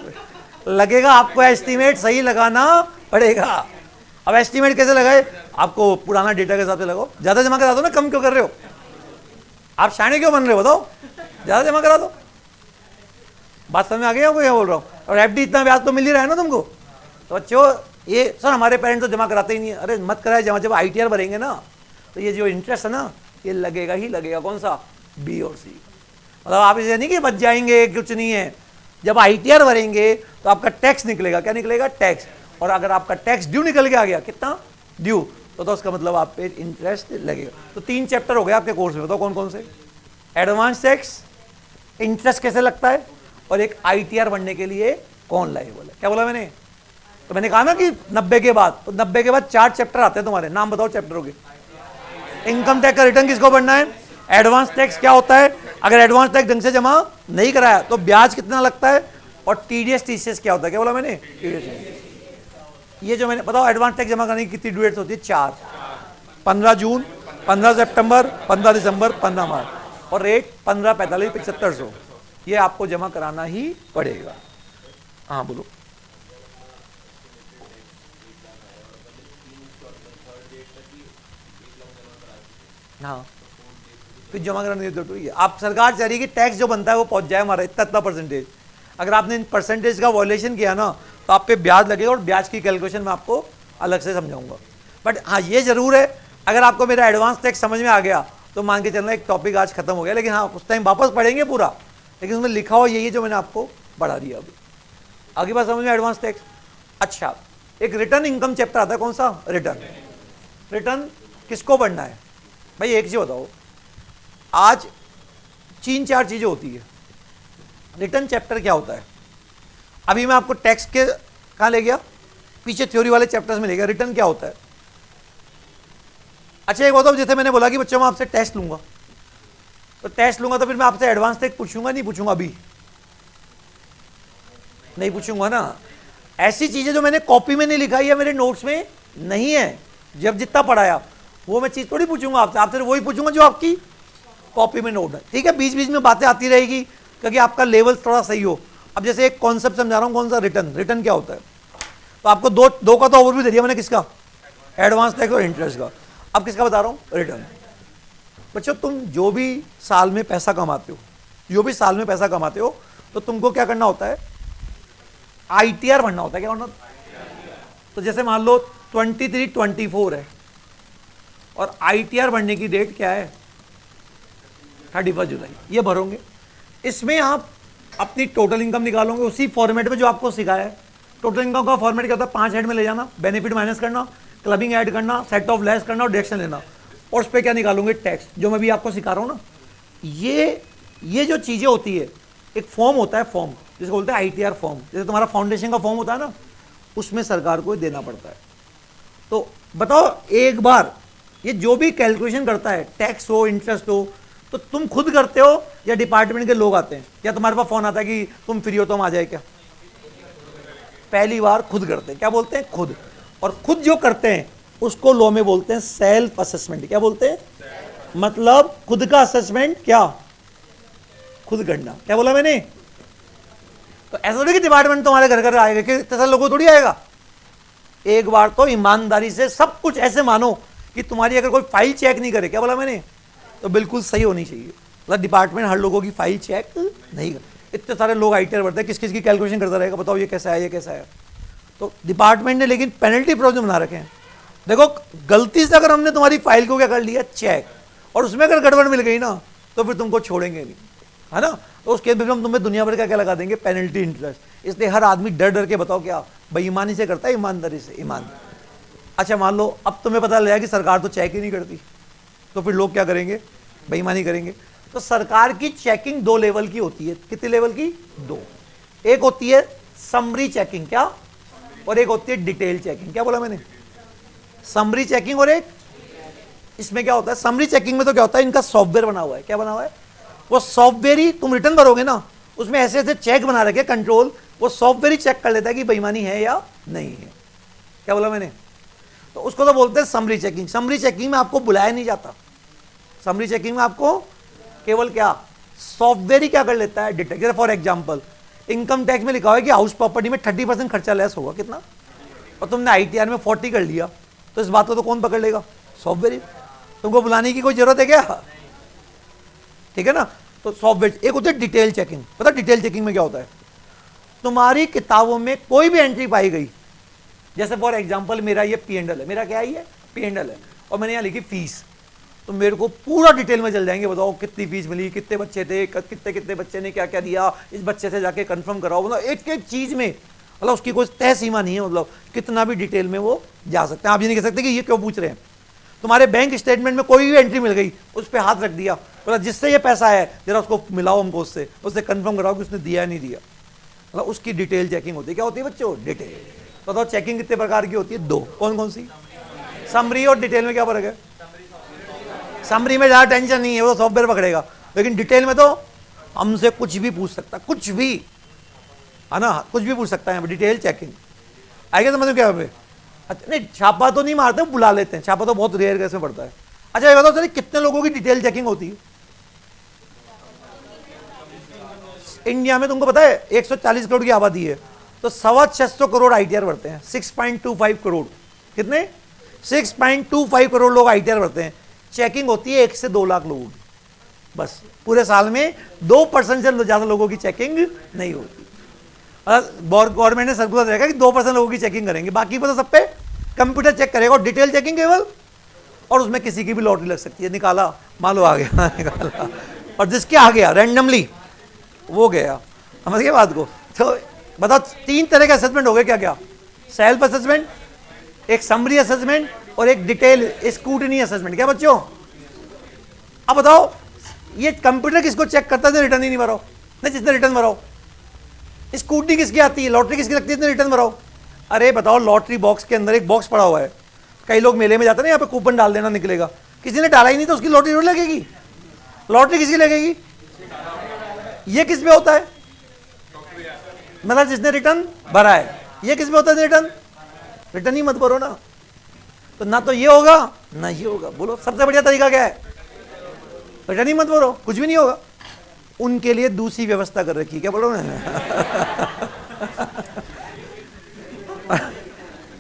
लगेगा आपको एस्टीमेट सही लगाना पड़ेगा। अब एस्टीमेट कैसे लगाए, आपको पुराना डेटा के हिसाब से लगाओ, ज्यादा जमा करा दो ना, कम क्यों कर रहे हो, आप शाणे क्यों बन रहे हो, बताओ, ज्यादा जमा करा दो। बात समझ में आ गई आपको क्या बोल रहा हूँ। और एफडी इतना ब्याज तो मिल ही रहा है ना तुमको। तो बच्चों ये सर हमारे पेरेंट्स तो जमा कराते ही नहीं है, अरे मत कराए जमा, जब आईटीआर भरेंगे ना तो ये जो इंटरेस्ट है ना ये लगेगा ही लगेगा, कौन सा, बी और सी। मतलब आप इसे नहीं कि बच जाएंगे, कुछ नहीं है, जब आईटीआर भरेंगे तो आपका टैक्स निकलेगा, क्या निकलेगा, टैक्स। और अगर आपका टैक्स ड्यू निकल के आ गया, कितना ड्यू, तो उसका मतलब आप पे इंटरेस्ट लगेगा। तो 3 चैप्टर हो गए आपके कोर्स में, बताओ कौन कौन से, एडवांस टैक्स, इंटरेस्ट कैसे लगता है, और एक आईटीआर बनने के लिए कौन लायबल है। क्या बोला मैंने, तो मैंने कहा ना कि 90 के बाद, तो 90 के बाद 4 चैप्टर आते हैं तुम्हारे, नाम बताओ चैप्टरों के। इनकम टैक्स का रिटर्न किसको भरना है, एडवांस टैक्स क्या होता है, अगर एडवांस टैक्स ढंग से जमा नहीं कराया तो ब्याज कितना लगता है, और टीडीएस टीसीएस क्या होता है, क्या बोला मैंने, ये जो मैंने बताओ एडवांस टैक्स जमा करने की कितनी ड्यू डेट्स होती है, 4, 15 जून, 15 सितंबर, 15 दिसंबर, 15 मार्च, और रेट 15, 45, 7500, ये आपको जमा कराना ही पड़ेगा। हाँ बोलो, हाँ फिर जमा कराने की आप सरकार चाह रही है कि टैक्स जो बनता है वो पहुंच जाए हमारा इतना परसेंटेज। अगर आपने इन परसेंटेज का वॉल्यूशन किया ना तो आप पे ब्याज लगेगा, और ब्याज की कैलकुलेशन मैं आपको अलग से समझाऊंगा। बट हाँ ये जरूर है, अगर आपको मेरा एडवांस टैक्स समझ में आ गया तो मान के चलना एक टॉपिक आज खत्म हो गया, लेकिन हाँ उस टाइम वापस पढ़ेंगे पूरा, लेकिन उसमें लिखा हुआ यही है जो मैंने आपको पढ़ा दिया। अभी आगे बात समझ में, एडवांस टैक्स। अच्छा, एक रिटर्न इनकम चैप्टर आता है, कौन सा, रिटर्न। रिटर्न किसको पढ़ना है भाई, एक चीज बताओ, आज 3-4 चीजें होती है। रिटर्न चैप्टर क्या होता है, अभी मैं आपको टैक्स के कहाँ ले गया, पीछे थ्योरी वाले चैप्टर्स में ले गया। रिटर्न क्या होता है, अच्छा एक बताओ, जैसे मैंने बोला कि बच्चों मैं आपसे टेस्ट लूंगा, तो टेस्ट लूंगा तो फिर मैं आपसे एडवांस टैक्स पूछूंगा नहीं पूछूंगा, अभी नहीं पूछूंगा ना। ऐसी चीजें जो मैंने कॉपी में नहीं लिखाई है, मेरे नोट्स में नहीं है, जब जितना पढ़ाया वो मैं चीज थोड़ी पूछूंगा आपसे, आपसे वही पूछूंगा जो आपकी कॉपी में नोट है, ठीक है। बीच बीच में बातें आती रहेगी क्योंकि आपका लेवल थोड़ा सही हो। अब जैसे एक कॉन्सेप्ट समझा रहा हूं, कौन सा, रिटर्न। रिटर्न क्या होता है, तो आपको दो का तो ओवरव्यू दे दिया मैंने, किसका, एडवांस टैक्स और इंटरेस्ट का। अब किसका बता रहा हूं, रिटर्न। बच्चों तुम जो भी साल में पैसा कमाते हो, तो तुमको क्या करना होता है, आईटीआर भरना होता है। क्या करना, तो जैसे मान लो 23-24 है और आईटीआर भरने की डेट क्या है, 31 जुलाई, ये भरोगे। इसमें आप अपनी टोटल इनकम निकालोगे उसी फॉर्मेट में जो आपको सिखाया है। टोटल इनकम का फॉर्मेट क्या होता है, 5 हेड में ले जाना, बेनिफिट माइनस करना, क्लबिंग ऐड करना, सेट ऑफ लेस करना और डिडक्शन लेना, और उस पर क्या निकालोगे, टैक्स, जो मैं भी आपको सिखा रहा हूँ ना। ये जो चीजें होती है, एक फॉर्म होता है, फॉर्म जिसको बोलते हैं आईटीआर फॉर्म, जैसे तुम्हारा फाउंडेशन का फॉर्म होता है ना, उसमें सरकार को देना पड़ता है। तो बताओ एक बार, ये जो भी कैलकुलेशन करता है, टैक्स हो, इंटरेस्ट हो, तो तुम खुद करते हो या डिपार्टमेंट के लोग आते हैं, या तुम्हारे पास फोन आता है कि तुम फ्री हो तो हम आ जाए क्या, पहली बार खुद करते हैं। क्या बोलते हैं, खुद। और खुद जो करते हैं उसको लॉ में बोलते हैं सेल्फ असेसमेंट। क्या बोलते हैं, मतलब खुद का असेसमेंट, क्या, खुद करना। क्या बोला मैंने, तो ऐसा थोड़ी कि डिपार्टमेंट तुम्हारे घर घर आएगा, कि इतने सारे लोगों थोड़ी आएगा, एक बार तो ईमानदारी से सब कुछ ऐसे मानो कि तुम्हारी अगर कोई फाइल चेक नहीं करे, क्या बोला मैंने, तो बिल्कुल सही होनी चाहिए। मतलब डिपार्टमेंट हर लोगों की फाइल चेक नहीं कर, इतने सारे लोग आईटीआर भरते हैं, किस किस की कैलकुलेशन करता रहेगा, बताओ ये कैसा है ये कैसा है। तो डिपार्टमेंट ने लेकिन पेनल्टी प्रोविजन बना रखे हैं। देखो गलती से अगर हमने तुम्हारी फाइल को क्या कर लिया चेक, और उसमें अगर गड़बड़ मिल गई ना तो फिर तुमको छोड़ेंगे नहीं, है ना। तो उसके बाद हम तुम्हें दुनिया भर का क्या लगा देंगे, पेनल्टी इंटरेस्ट। इसलिए हर आदमी डर डर के, बताओ क्या, बेईमानी से करता है, ईमानदारी से, ईमानदारी। अच्छा मान लो अब तुम्हें पता लगा कि सरकार तो चेक ही नहीं करती, तो फिर लोग क्या करेंगे, बेईमानी करेंगे। तो सरकार की चेकिंग 2 लेवल की होती है। कितने लेवल की, 2। एक होती है समरी चेकिंग, क्या, और एक होती है डिटेल चेकिंग। क्या बोला मैंने, समरी चेकिंग और एक, इसमें क्या होता है, समरी चेकिंग में तो क्या होता है, इनका सॉफ्टवेयर बना हुआ है। क्या बना हुआ है, वो सॉफ्टवेयर ही तुम रिटर्न भरोगे ना, उसमें ऐसे ऐसे चेक बना रखे कंट्रोल, वो सॉफ्टवेयर ही चेक कर लेता है कि बेईमानी है या नहीं है। क्या बोला मैंने, तो उसको तो बोलते हैं समरी चेकिंग। समरी चेकिंग में आपको बुलाया नहीं जाता, समरी चेकिंग में आपको केवल क्या, सॉफ्टवेयर ही क्या कर लेता है, detect. For example income tax में लिखा हुआ है कि हाउस प्रॉपर्टी में 30% खर्चा लेस होगा, कितना, और तुमने आईटीआर में 40 कर लिया, तो इस बात को तो कौन पकड़ लेगा, सॉफ्टवेयर ही। तुमको बुलाने की कोई जरूरत है क्या, ठीक है ना। तो सॉफ्टवेयर, एक होती है डिटेल चेकिंग। पता डिटेल चेकिंग में क्या होता है, तुम्हारी किताबों में कोई भी एंट्री पाई गई, जैसे फॉर एग्जांपल मेरा ये P&L है, मेरा क्या है ये P&L है, और मैंने यहाँ लिखी फीस, तो मेरे को पूरा डिटेल में चल जाएंगे, बताओ कितनी फीस मिली, कितने बच्चे थे, कितने कितने बच्चे ने क्या क्या दिया, इस बच्चे से जाके कंफर्म कराओ। मतलब एक एक चीज में, मतलब उसकी कोई तय सीमा नहीं है, मतलब कितना भी डिटेल में वो जा सकते हैं। आप ये नहीं कह सकते कि ये क्यों पूछ रहे हैं। तुम्हारे बैंक स्टेटमेंट में कोई भी एंट्री मिल गई, उस पर हाथ रख दिया, बोला जिससे ये पैसा है जरा उसको मिलाओ हमको, उससे कंफर्म कराओ कि उसने दिया या नहीं दिया, मतलब उसकी डिटेल चेकिंग होती है। क्या होती है बच्चों, डिटेल। बताओ चेकिंग कितने प्रकार की होती है, 2। कौन कौन सी, समरी और डिटेल में क्या फर्क है। समरी में ज़्यादा टेंशन नहीं है, वो सॉफ्टवेयर पकड़ेगा, लेकिन डिटेल में तो हमसे कुछ भी पूछ सकता, कुछ भी, है ना, कुछ भी पूछ सकता है। डिटेल चेकिंग आएगा समझ में क्या पे। अच्छा नहीं, छापा तो नहीं मारते, बुला लेते हैं, छापा तो बहुत रेयर केस में पड़ता है। अच्छा ये बताओ सर कितने लोगों की डिटेल चेकिंग होती है इंडिया में, तुमको पता है 140 करोड़ की आबादी है, तो 625 करोड़ आईटीआर भरते हैं, 6.25 करोड़, कितने, 6.25 करोड़ लोग आईटीआर भरते हैं। चेकिंग होती है 1 से 2 लाख लोगों की, बस पूरे साल में 2% से ज्यादा लोगों की चेकिंग नहीं होती। गवर्नमेंट ने सर्कुलर रहेगा कि 2% लोगों की चेकिंग करेंगे, बाकी पर तो सब पे कंप्यूटर चेक करेगा, और डिटेल चेकिंग केवल, और उसमें किसी की भी लॉटरी लग सकती है, निकाला मान लो आ गया निकाला, और जिसके आ गया रैंडमली वो गया, समझ गए बात को। तो बताओ 3 तरह के असेसमेंट हो गए, क्या क्या, सेल्फ असेसमेंट, एक समरी असेसमेंट, और एक डिटेल स्क्रूटनी असेसमेंट। क्या बच्चों, अब बताओ ये कंप्यूटर किसको चेक करता है, रिटर्न ही नहीं भराओ, नहीं जिसने रिटर्न भराओ। स्कूटी किसकी आती है, लॉटरी किसकी लगती है, जिसने रिटर्न भराओ। अरे बताओ लॉटरी बॉक्स के अंदर एक बॉक्स पड़ा हुआ है, कई लोग मेले में जाते हैं ना, यहाँ पे कूपन डाल देना निकलेगा, किसी ने डाला ही नहीं तो उसकी लॉटरी जरूर लगेगी। लॉटरी किसकी लगेगी, ये किस पे होता है, मतलब जिसने रिटर्न भरा है। ये किस पे होता है रिटर्न, रिटर्न ही मत भरो ना, तो ना तो ये होगा ना ये होगा। बोलो सबसे बढ़िया तरीका क्या है, रिटर्न ही मत भरो, कुछ भी नहीं होगा। उनके लिए दूसरी व्यवस्था कर रखी, क्या बोलो ना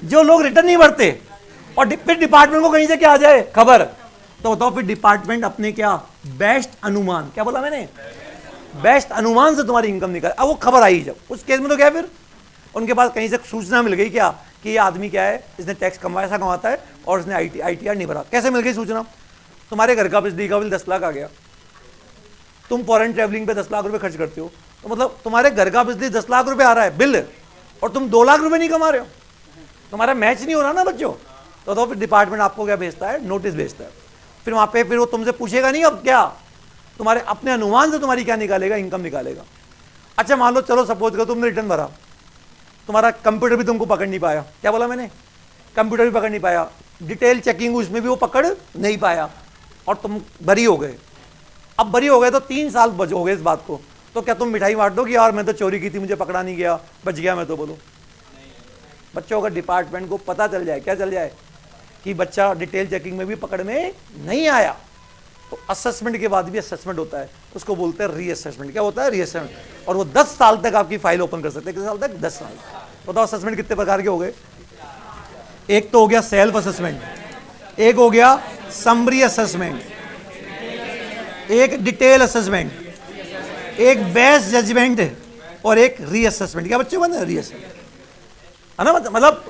जो लोग रिटर्न नहीं भरते और फिर डिपार्टमेंट को कहीं से क्या आ जाए खबर, तो बताओ फिर डिपार्टमेंट अपने क्या बेस्ट अनुमान, क्या बोला मैंने, बेस्ट अनुमान से तुम्हारी इनकम निकाले। अब वो खबर आई जब, उस केस में तो क्या फिर उनके पास कहीं से सूचना मिल गई क्या कि ये आदमी क्या है, इसने टैक्स कमाया ऐसा कमाता है और इसने आईटीआर नहीं भरा। कैसे मिल गई सूचना, तुम्हारे घर का बिजली का बिल 10 लाख आ गया, तुम फॉरेन ट्रैवलिंग पे 10 लाख रुपए खर्च करते हो, तो मतलब तुम्हारे घर का बिजली 10 लाख रुपए आ रहा है बिल, और तुम 2 लाख रुपए नहीं कमा रहे हो, तुम्हारा मैच नहीं हो रहा ना बच्चों। तो फिर डिपार्टमेंट आपको क्या भेजता है, नोटिस भेजता है। फिर वहां पे फिर वो तुमसे पूछेगा नहीं अब क्या, तुम्हारे अपने अनुमान से तुम्हारी क्या निकालेगा, इनकम निकालेगा। अच्छा मान लो चलो सपोज करो तुमने रिटर्न भरा, तुम्हारा कंप्यूटर भी तुमको पकड़ नहीं पाया, क्या बोला मैंने, कंप्यूटर भी पकड़ नहीं पाया, डिटेल चेकिंग उसमें भी वो पकड़ नहीं पाया, और तुम बरी हो गए। अब बरी हो गए तो 3 साल बच हो गए इस बात को, तो क्या तुम मिठाई बांट दो कि यार मैं तो चोरी की थी, मुझे पकड़ा नहीं गया, बच गया मैं तो। बोलो बच्चों, अगर डिपार्टमेंट को पता चल जाए, क्या चल जाए कि बच्चा डिटेल चेकिंग में भी पकड़ में नहीं आया, तो असेसमेंट के बाद भी असेसमेंट होता है, उसको बोलते हैं रीअसेसमेंट। क्या होता है, रीअसेसमेंट। और वो 10 साल तक आपकी फाइल ओपन कर सकते हैं, कितने साल तक, 10 साल। बताओ असेसमेंट कितने प्रकार के हो गए, एक तो हो गया सेल्फ असेसमेंट, एक हो गया समरी असेसमेंट, एक डिटेल असेसमेंट, एक बेस्ट जजमेंट और एक रीअसेसमेंट। क्या बच्चों बने रीअसेसमेंट, है ना? मतलब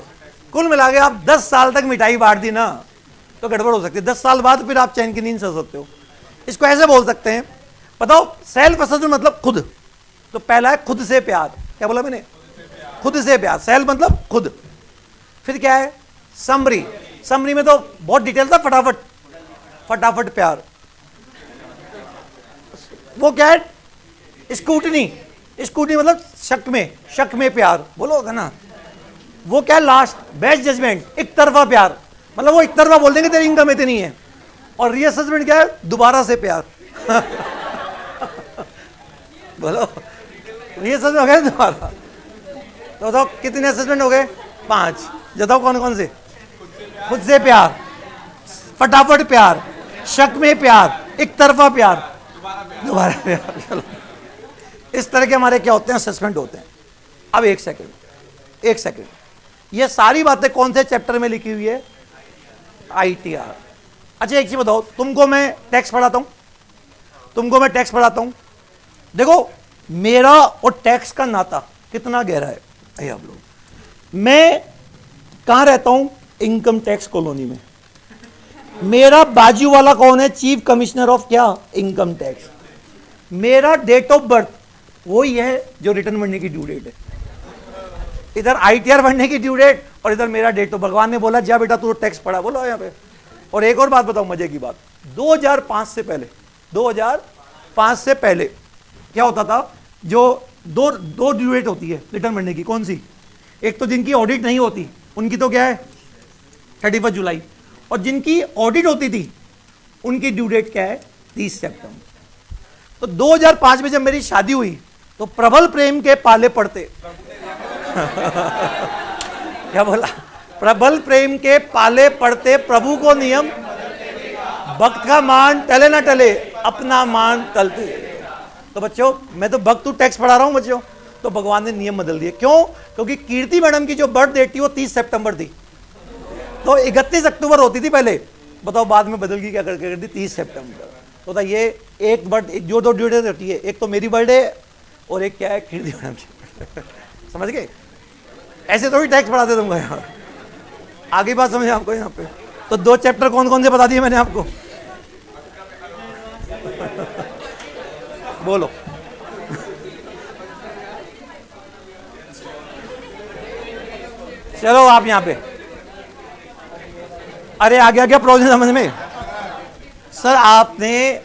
कुल मिला के आप 10 साल तक मिठाई बांट दी ना तो गड़बड़ हो सकती है। 10 साल बाद फिर आप चैन की नींद सो सकते हो। इसको ऐसे बोल सकते हैं, बताओ सेल्फ असेसमेंट मतलब खुद, तो पहला है खुद से प्यार। क्या बोला मैंने? खुद से प्यार। सेल्फ मतलब खुद। फिर क्या है? समरी। समरी में तो बहुत डिटेल था, फटाफट फटाफट प्यार। वो क्या है? स्कूटनी। स्कूटनी मतलब शक में प्यार, बोलो ना। वो क्या है? लास्ट बेस्ट जजमेंट, एक तरफा प्यार, मतलब वो एक तरफा बोल देंगे तेरी इनकम इतनी है। और रीअसेसमेंट क्या है? दोबारा से प्यार। बोलो रीअसेसमेंट हो गया दोबारा। तो बताओ कितने असेसमेंट हो गए? 5। बताओ कौन कौन से? खुद से प्यार, फटाफट प्यार, शक में प्यार, एक तरफा प्यार, दोबारा प्यार। चलो इस तरह के हमारे क्या होते हैं? असेसमेंट होते हैं। अब एक सेकंड, ये सारी बातें कौन से चैप्टर में लिखी हुई है? ITR। अच्छा एक चीज बताओ, तुमको मैं टैक्स पढ़ाता हूं, देखो मेरा और टैक्स का नाता कितना गहरा है। आइए आप लोग, मैं कहां रहता हूं? इनकम टैक्स कॉलोनी में। मेरा बाजू वाला कौन है? चीफ कमिश्नर ऑफ क्या? Income tax. मेरा डेट ऑफ बर्थ वही है जो रिटर्न भरने की ड्यू डेट है। इधर ITR भरने की ड्यू डेट और इधर मेरा डेट ऑफ। भगवान ने बोला जा बेटा तू टैक्स पढ़ा, बोलो यहाँ पे। और एक और बात बताओ, मजे की बात, 2005 से पहले क्या होता था? जो दो ड्यू डेट होती है रिटर्न भरने की, कौन सी? एक तो जिनकी ऑडिट नहीं होती उनकी तो क्या है? 31 जुलाई। और जिनकी ऑडिट होती थी उनकी ड्यू डेट क्या है? 30 सितंबर। तो 2005 में जब मेरी शादी हुई तो प्रबल प्रेम के पाले पड़ते। क्या बोला? प्रबल प्रेम के पाले पड़ते, प्रभु को नियम, भक्त का मान टले ना टले, अपना मान टलते। तो बच्चों मैं तो भक्त टैक्स पढ़ा रहा हूं बच्चों, तो भगवान ने नियम बदल दिए। क्यों? क्योंकि कीर्ति मैडम की जो बर्थ डेट थी वो 30 सितंबर थी, तो 31 अक्टूबर होती थी पहले। बताओ बाद में बदल गई, क्या कर दी? 30 सितंबर। तो ये एक बर्थ, जो दो ड्यू डेट होती है, एक तो मेरी बर्थडे और एक क्या है? कीर्ति मैडम की। समझ गए? ऐसे तो ही टैक्स पढ़ाते तुमको यहाँ। आगे बात समझे आपको यहाँ पे? तो 2 चैप्टर कौन कौन से बता दिए मैंने आपको? बोलो। चलो आप यहाँ पे, अरे आ गया क्या प्रॉब्लम समझ में? सर आपने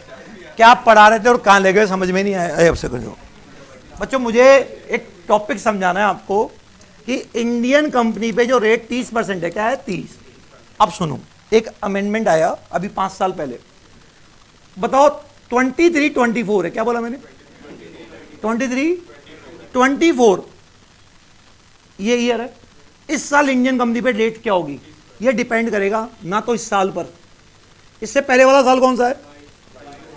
क्या पढ़ा रहे थे और कहाँ ले गए समझ में नहीं आया। अब से करो बच्चों, मुझे एक टॉपिक समझाना है आपको कि इंडियन कंपनी पे जो रेट 30% है, क्या है? 30। अब सुनो, एक अमेंडमेंट आया अभी 5 साल पहले। बताओ 23-24 है, क्या बोला मैंने? 23-24 ये ईयर है। इस साल इंडियन कंपनी पे रेट क्या होगी? ये डिपेंड करेगा ना तो इस साल पर, इससे पहले वाला साल कौन सा है?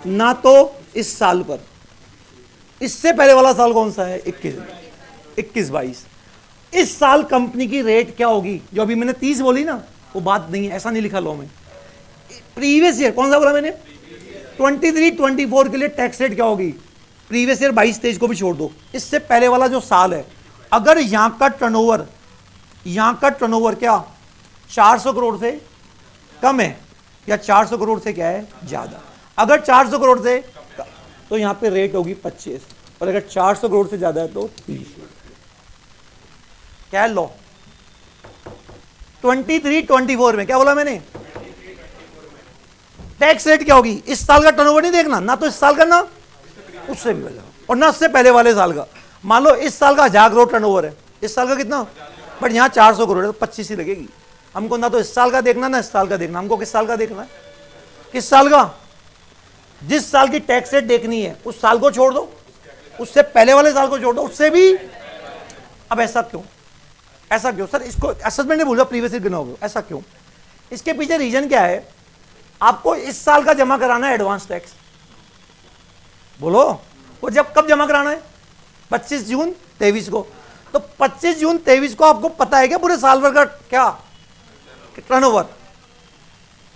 ना तो इस साल पर, इससे पहले वाला साल कौन सा है? 21-22। इस साल कंपनी की रेट क्या होगी? जो अभी मैंने 30 बोली ना, वो बात नहीं है, ऐसा नहीं लिखा लॉ में। प्रीवियस ईयर कौन सा बोला मैंने? 23-24 के लिए टैक्स रेट क्या होगी? प्रीवियस ईयर 22-23 को भी छोड़ दो, इससे पहले वाला जो साल है, अगर यहां का टर्नओवर क्या 400 करोड़ से कम है या 400 करोड़ से क्या है? ज्यादा। अगर 400 करोड़ से तो यहां पे रेट होगी 25, और अगर 400 करोड़ से ज्यादा है तो 30। क्या है लॉ? 23-24 में क्या बोला मैंने? टैक्स रेट क्या होगी? इस साल का टर्नओवर नहीं देखना, ना तो इस साल का, ना उससे भी पहले और ना उससे पहले वाले साल का। मान लो इस साल का 1000 करोड़ टर्नओवर है, इस साल का कितना? बट यहां 400 करोड़ है तो 25 ही लगेगी। हमको ना तो इस साल का देखना ना इस साल का देखना, हमको किस साल का देखना है? किस साल का? जिस साल की टैक्स रेट देखनी है उस साल को छोड़ दो, उससे पहले वाले साल को छोड़ दो, उससे भी। अब ऐसा क्यों? ऐसा क्यों सर? इसको असेसमेंट नहीं भूल, प्रीवियस ईयर गिनोगे, ऐसा क्यों? इसके पीछे रीजन क्या है? आपको इस साल का जमा कराना है एडवांस टैक्स। बोलो वो जब कब जमा कराना है? 25 जून 23 को। तो 25 जून 23 को आपको पता है क्या पूरे साल भर का क्या टर्नओवर,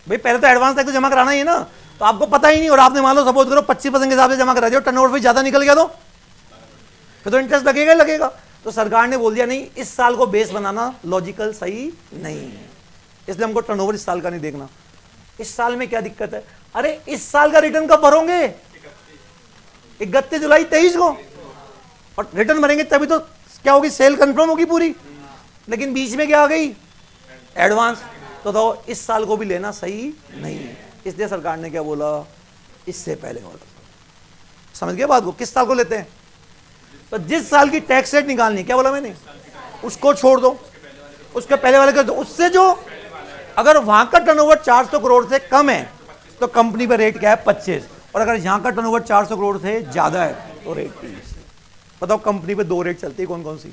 भाई पहले तो एडवांस टैक्स तो जमा कराना ही है ना, तो आपको पता ही नहीं और आपने मान लो सपोज करो 25% के हिसाब से जमा करा दिया, टर्नओवर फिर ज्यादा निकल गया तो फिर तो इंटरेस्ट लगेगा ही लगेगा। तो सरकार ने बोल दिया नहीं, इस साल को बेस बनाना लॉजिकल सही नहीं है, इसलिए हमको टर्नओवर इस साल का नहीं देखना। इस साल में क्या दिक्कत है? अरे इस साल का रिटर्न कब भरोगे? 31 जुलाई 23 को, और रिटर्न भरेंगे तभी तो क्या होगी, सेल कंफर्म होगी पूरी। लेकिन बीच में क्या आ गई, एडवांस, तो इस साल को भी लेना सही नहीं है। इसलिए सरकार ने क्या बोला, इससे पहले वाला। समझ गए बात को? किस साल को लेते हैं? तो जिस साल की टैक्स रेट निकालनी, क्या बोला मैंने, उसको छोड़ दो, उसके पहले वाले कर दो। उससे जो अगर वहां का टर्नओवर 400 करोड़ से कम है तो कंपनी पर रेट क्या है, 25, और अगर यहां का टर्नओवर 400 करोड़ से ज्यादा है तो रेट 30। बताओ कंपनी पे 2 रेट चलती है, कौन कौन सी?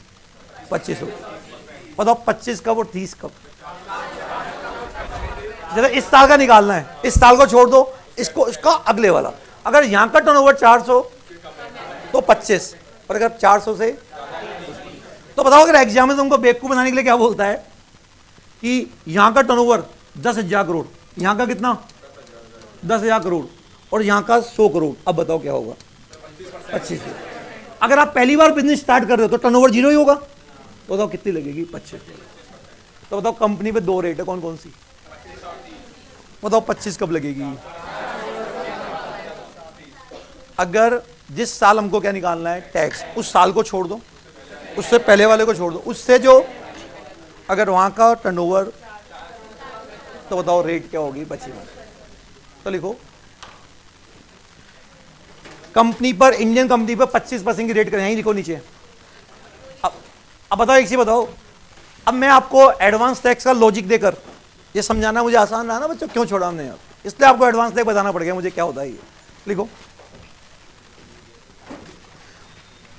25। बताओ 25 कब और 30 कब? जरा इस साल का निकालना है, इस साल को छोड़ दो, इसको इसका अगले वाला। अगर यहां का टर्नओवर 400 तो 25, और अगर 400 से तो बताओ, अगर एग्जाम में तुमको बेवकूफ बनाने के लिए क्या बोलता है कि यहां का टर्नओवर 10,000 करोड़, यहां का कितना 10,000 करोड़, और यहां का 100 करोड़, अब बताओ क्या होगा, 25। अगर आप पहली बार बिजनेस स्टार्ट कर रहे हो तो टर्नओवर 0 ही होगा, तो बताओ कितनी लगेगी, 25। तो बताओ कंपनी पे 2 रेट है, कौन कौन सी? बताओ 25 कब लगेगी? अगर जिस साल हमको क्या निकालना है, टैक्स, उस साल को छोड़ दो, उससे पहले वाले को छोड़ दो, उससे जो अगर वहां का टर्नओवर, तो बताओ रेट क्या होगी, 25। तो लिखो कंपनी पर, इंडियन कंपनी पर 25% की रेट करें, यहीं लिखो नीचे। अब बताओ एक चीज बताओ, अब मैं आपको एडवांस टैक्स का लॉजिक देकर ये समझाना मुझे आसान रहा ना बच्चों, क्यों छोड़ा हमने यार, इसलिए आपको एडवांस टैक्स बताना पड़ गया मुझे क्या होता है ये। लिखो,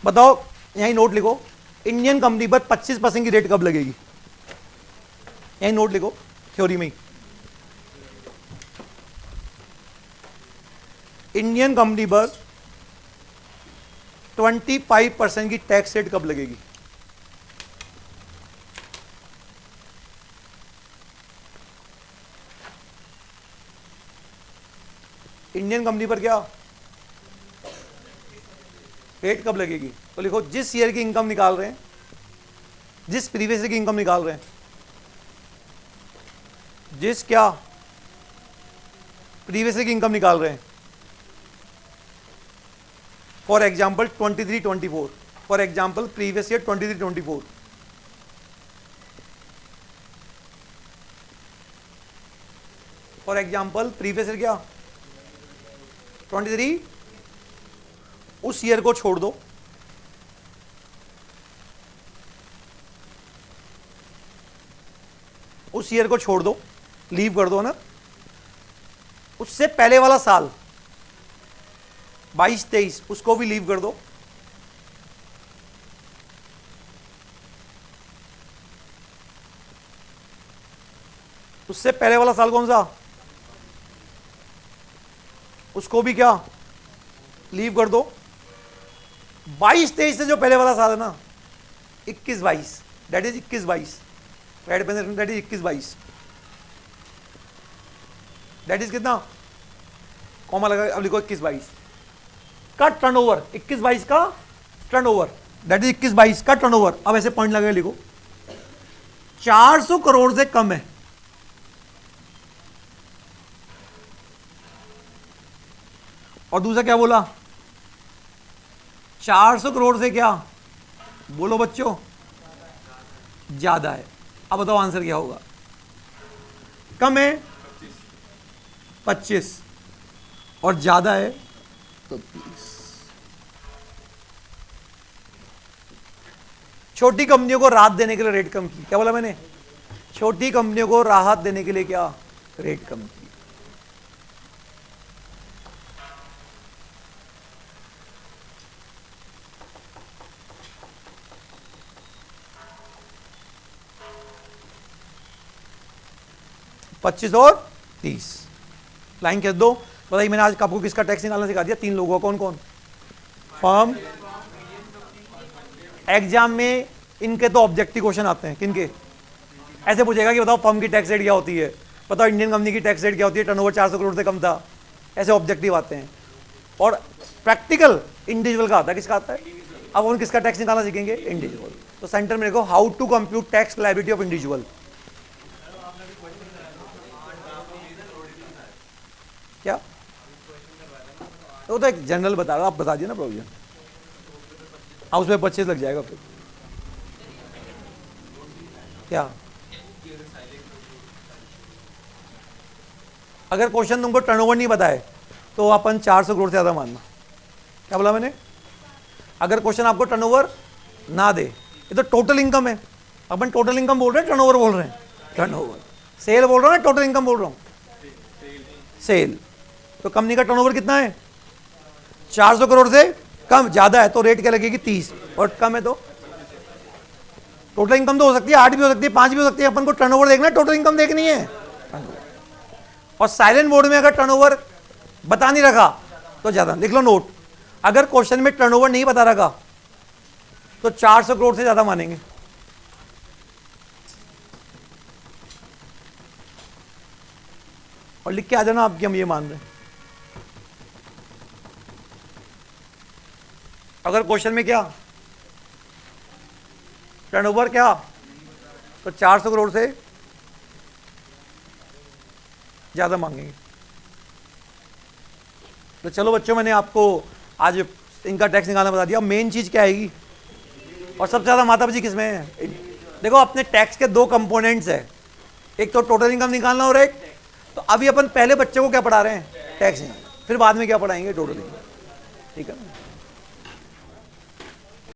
बताओ यहीं नोट लिखो, इंडियन कंपनी पर 25% की रेट कब लगेगी, यहीं नोट लिखो थ्योरी में ही। इंडियन कंपनी पर 25% की टैक्स रेट कब लगेगी? इंडियन कंपनी पर क्या रेट कब लगेगी? तो लिखो जिस ईयर की इनकम निकाल रहे हैं, जिस प्रीवियस ईयर की इनकम निकाल रहे हैं, जिस क्या प्रीवियस ईयर की इनकम निकाल रहे हैं, for example 23-24, for example previous year 23-24, for example previous year क्या 23, उस ईयर को छोड़ दो, उस ईयर को छोड़ दो, लीव कर दो ना, उससे पहले वाला साल 22-23 उसको भी लीव कर दो, उससे पहले वाला साल कौन सा, उसको भी क्या लीव कर दो। 22-23 से जो पहले वाला साल है ना 21-22, that is 21-22, right, that is 21-22, that is कितना, कॉमा लगा, अब लिखो 21-22 का टर्नओवर, 21-22 का टर्नओवर, दैट इज 21-22 का टर्नओवर। अब ऐसे पॉइंट लगा लिखो 400 करोड़ से कम है, और दूसरा क्या बोला, 400 करोड़ से क्या, बोलो बच्चों, ज्यादा है। अब बताओ आंसर क्या होगा, कम है 25 और ज्यादा है तो 30। छोटी कंपनियों को राहत देने के लिए रेट कम की, क्या बोला मैंने, छोटी कंपनियों को राहत देने के लिए क्या रेट कम की। पच्चीस और 30 लाइन कह दो। बताइए मैंने आज आपको किसका टैक्स निकालना सिखा दिया, 3 लोगों का, कौन कौन, फर्म। एग्जाम में इनके तो ऑब्जेक्टिव क्वेश्चन आते हैं, किनके, ऐसे पूछेगा कि बताओ फर्म की टैक्स रेट क्या होती है, बताओ इंडियन कंपनी की टैक्स रेट क्या होती है, टर्नओवर 400 करोड़ से कम था। ऐसे ऑब्जेक्टिव आते हैं। और प्रैक्टिकल इंडिविजुअल का आता है, किसका आता है? अब हम किसका टैक्स निकालना सीखेंगे? इंडिविजुअल। तो सेंटर में देखो how to compute tax liability of individual. क्या वो तो एक जनरल बता रहा, आप बता दिए ना प्रोविजन। हाँ उसमें 25 लग जाएगा फिर। क्या अगर क्वेश्चन तुमको टर्नओवर नहीं बताए तो अपन 400 करोड़ से ज़्यादा मानना। क्या बोला मैंने? अगर क्वेश्चन आपको टर्नओवर ना दे, ये तो टोटल इनकम है, अपन टोटल इनकम बोल रहे हैं, टर्नओवर बोल रहे हैं। टर्नओवर सेल बोल रहा हूँ, टोटल इनकम बोल रहा हूँ। सेल तो कंपनी का टर्नओवर कितना है? 400 करोड़ से कम। ज़्यादा है तो रेट क्या लगेगी? 30। और कम है तो टोटल इनकम तो हो सकती है 8 भी हो सकती है, 5 भी हो सकती है। अपन को टर्नओवर देखना है, टोटल इनकम देखनी है। और साइलेंट मोड में अगर टर्नओवर बता नहीं रखा तो ज़्यादा। लिख लो नोट, अगर क्वेश्चन में टर्नओवर नहीं बता रखा तो 400 करोड़ से ज़्यादा मानेंगे। और लिख के आ जाना आपकी, हम ये मान रहे हैं। अगर क्वेश्चन में क्या टर्नओवर क्या तो 400 करोड़ से ज़्यादा मांगेंगे। तो चलो बच्चों, मैंने आपको आज इनका टैक्स निकालना बता दिया। मेन चीज़ क्या आएगी और सबसे ज़्यादा माताजी किस में है? देखो अपने टैक्स के 2 कंपोनेंट्स है, एक तो टोटल इनकम निकालना और एक तो अभी अपन पहले बच्चे को क्या पढ़ा रहे हैं? टैक्स निकालना। फिर बाद में क्या पढ़ाएंगे? Total income. ठीक है ना?